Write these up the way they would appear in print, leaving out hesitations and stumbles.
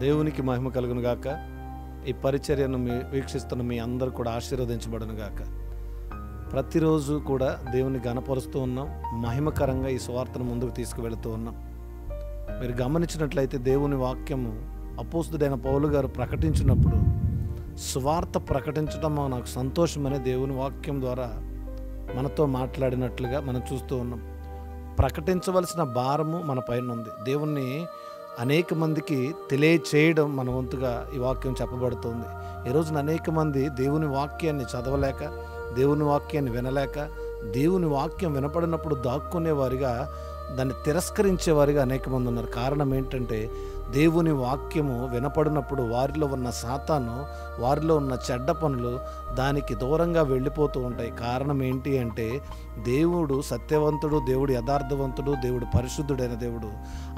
దేవునికి మహిమ కలుగును గాక. ఈ పరిచర్యను వీక్షిస్తున్న మీ అందరూ కూడా ఆశీర్వదించబడును గాక. ప్రతిరోజు కూడా దేవుని గణపరుస్తూ ఉన్నాం, మహిమకరంగా ఈ సువార్తను ముందుకు తీసుకువెళుతూ ఉన్నాం. మీరు గమనించినట్లయితే దేవుని వాక్యము అపోస్తుడైన పౌలు గారు ప్రకటించినప్పుడు సువార్త ప్రకటించడం నాకు సంతోషమనే దేవుని వాక్యం ద్వారా మనతో మాట్లాడినట్లుగా మనం చూస్తూ ఉన్నాం. ప్రకటించవలసిన భారము మన పైన ఉంది. దేవుణ్ణి అనేక మందికి తెలియచేయడం మన వంతుగా ఈ వాక్యం చెప్పబడుతుంది. ఈరోజున అనేక మంది దేవుని వాక్యాన్ని చదవలేక, దేవుని వాక్యాన్ని వినలేక, దేవుని వాక్యం వినపడినప్పుడు దాక్కునేవారిగా, దాన్ని తిరస్కరించేవారిగా అనేక మంది ఉన్నారు. కారణం ఏంటంటే దేవుని వాక్యము వినపడినప్పుడు వారిలో ఉన్న సాతాను, వారిలో ఉన్న చెడ్డ పనులు దానికి దూరంగా వెళ్ళిపోతూ ఉంటాయి. కారణం ఏంటి అంటే దేవుడు సత్యవంతుడు, దేవుడు యథార్థవంతుడు, దేవుడు పరిశుద్ధుడైన దేవుడు.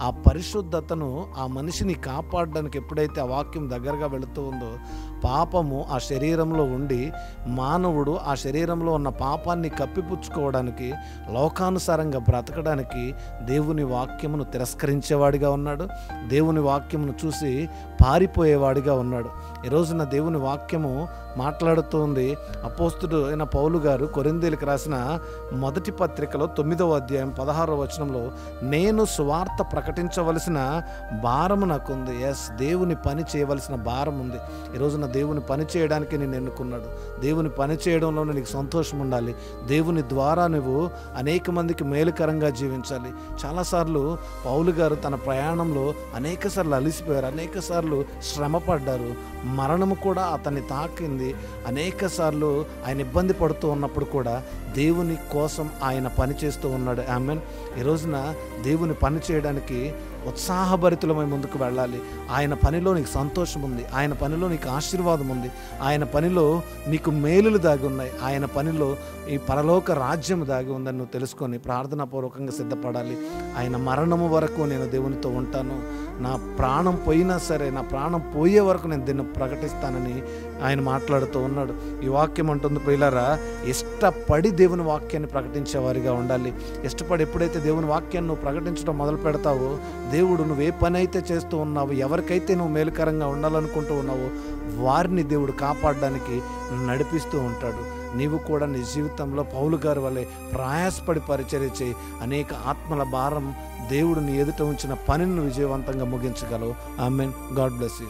ఆ పరిశుద్ధతను ఆ మనిషిని కాపాడడానికి ఎప్పుడైతే ఆ వాక్యం దగ్గరగా వెళుతూ ఉందో, పాపము ఆ శరీరంలో ఉండి మానవుడు ఆ శరీరంలో ఉన్న పాపాన్ని కప్పిపుచ్చుకోవడానికి, లోకానుసారంగా బ్రతకడానికి దేవుని వాక్యమును తిరస్కరించేవాడిగా ఉన్నాడు. దేవుని వాక్యమును చూసి పారిపోయేవాడిగా ఉన్నాడు. ఈరోజున దేవుని వాక్యము మాట్లాడుతూ ఉంది. అపోస్తుడు అయిన పౌలు గారు కొరింథీయులకు రాసిన మొదటి పత్రికలో 9వ అధ్యాయం 16వ వచనంలో, నేను సువార్త ప్రకటించవలసిన భారము నాకుంది. దేవుని పని చేయవలసిన భారం ఉంది. ఈరోజున దేవుని పని చేయడానికి నేను ఎన్నుకున్నాడు. దేవుని పని చేయడంలో నీకు సంతోషం ఉండాలి. దేవుని ద్వారా నువ్వు అనేక మందికి మేలుకరంగా జీవించాలి. చాలాసార్లు పౌలు గారు తన ప్రయాణంలో అనేకసార్లు అలిసిపోయారు, అనేకసార్లు శ్రమపడ్డారు, మరణము కూడా అతన్ని తాకింది. అనేకసార్లు ఆయన ఇబ్బంది పడుతూ ఉన్నప్పుడు కూడా దేవుని కోసం ఆయన పని చేస్తూ ఉన్నాడు. ఆమెన్. ఈ రోజున దేవుని పని చేయడానికి ఉత్సాహభరితులమై ముందుకు వెళ్ళాలి. ఆయన పనిలో నీకు సంతోషం ఉంది, ఆయన పనిలో నీకు ఆశీర్వాదం ఉంది, ఆయన పనిలో నీకు మేలులు దాగి ఉన్నాయి, ఆయన పనిలో ఈ పరలోక రాజ్యం దాగి ఉందని నువ్వు తెలుసుకొని ప్రార్థనాపూర్వకంగా సిద్ధపడాలి. ఆయన మరణము వరకు నేను దేవునితో ఉంటాను, నా ప్రాణం పోయినా సరే, నా ప్రాణం పోయే వరకు నేను దీన్ని ప్రకటిస్తానని ఆయన మాట్లాడుతూ ఉన్నాడు. ఈ వాక్యం అంటుంది, ప్రియులారా, ఇష్టపడి దేవుని వాక్యాన్ని ప్రకటించేవారిగా ఉండాలి. ఇష్టపడి ఎప్పుడైతే దేవుని వాక్యాన్ని నువ్వు ప్రకటించడం మొదలు పెడతావో, దేవుడు నువ్వు ఏ పని అయితే చేస్తూ ఉన్నావో, ఎవరికైతే నువ్వు మేలుకరంగా ఉండాలనుకుంటూ ఉన్నావో వారిని దేవుడు కాపాడడానికి నడిపిస్తూ ఉంటాడు. నీవు కూడా నీ జీవితంలో పౌలు గారి వల్లే ప్రయాసపడి పరిచర్య చేయి. అనేక ఆత్మల భారం దేవుడు నీ ఎదుట ఉంచిన పనిని విజయవంతంగా ముగించగలవు. ఆమెన్. God bless you.